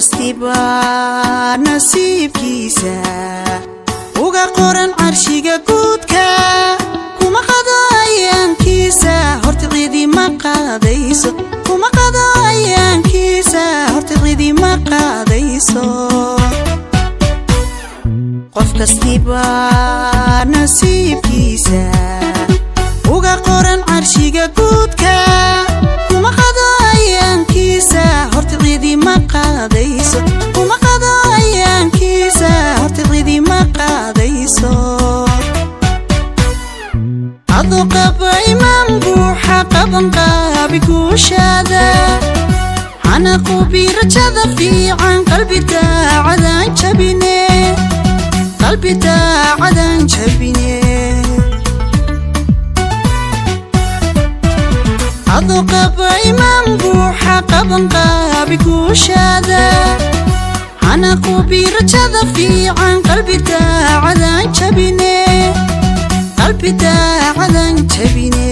kastiba nasiibkiisa uga qoran carshiga guudka kuma qadayaankiisa horta cidi ma qaadayso kuma qadayaankiisa horta cidi ma qaadayso qof kastiba nasiibkiisa uga qoran carshiga guudka kuma qadayaankiisa horta cidi ma qaadayso kuma qadayaankiisa horta cidi ma qaadayso adu qaba iman buuxa qaban qaabi kuushada hana qubi rajada fiican qalbi daacadan jabine qalbi daacadan jabine adu qaba iman buuxa qaban qaabi kuushada hana qubi rajada fiican qalbi daacadan jabine qalbi daacadan jabine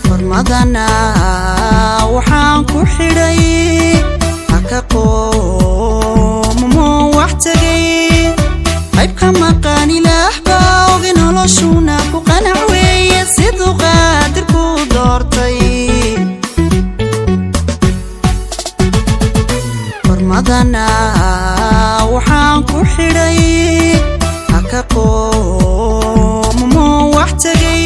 hormadana waxaan ku xidhay haka qoomo wax tagay qayb ka maqan ilaah baa ogi noloshuna ku qanac weeye siduu qaadir ku doortay hormadana waxaan ku xidhay haka qoomo wax tagay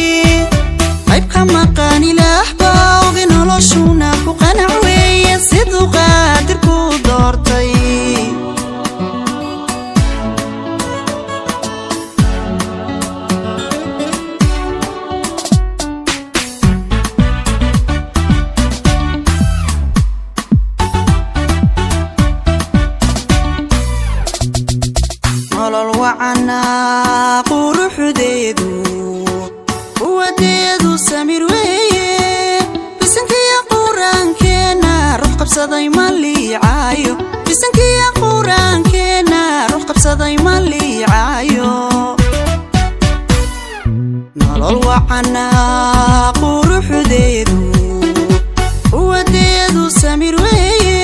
qayb ka maqan ilaah baa ogi noloshuna ku qanac weeye siduu qaadir ku doortay nolol wacana quruxdeedu quwadeedu samir weeye bisankiya quraankeena ruux qabsaday ma liicaayo bisankiya quraankeena ruux qabsaday ma liicaayo nolol wacana quruxdeedu quwadeedu samir weeye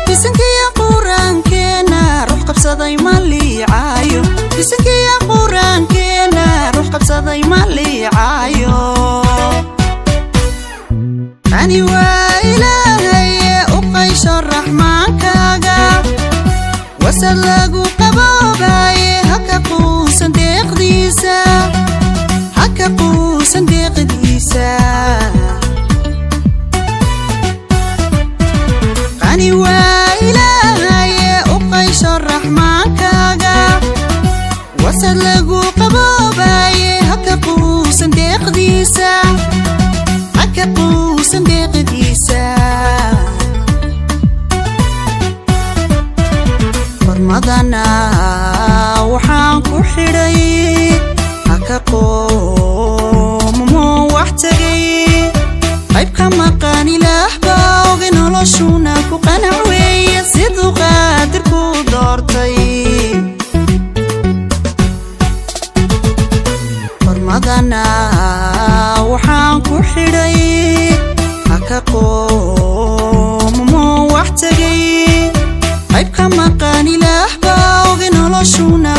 bisankiya quraankeena ruux qabsaday ma liicaayo bisankiya quraankeena ruux qabsaday ma liicaayo ani waa ilaahay u qaysho raxmaankaaga wasad lagu qaboobaye haka quusan deeqdiisa haka quusan deeqdiisa ani waa ilaahay u qaysho raxmaankaaga wasad lagu qaboobaye haka quusan deeqdiisa haka quusan deeqdiisa hormadana waxaan ku xidhay haka qoomo wax tagay qayb ka maqan ilaah baa ogi noloshuna ku qanac weeye siduu qaadir ku doortay hormadana waxaan ku xidhay haka qoomo wax tagay qayb ka maqan ilaah baa ogi noloshuna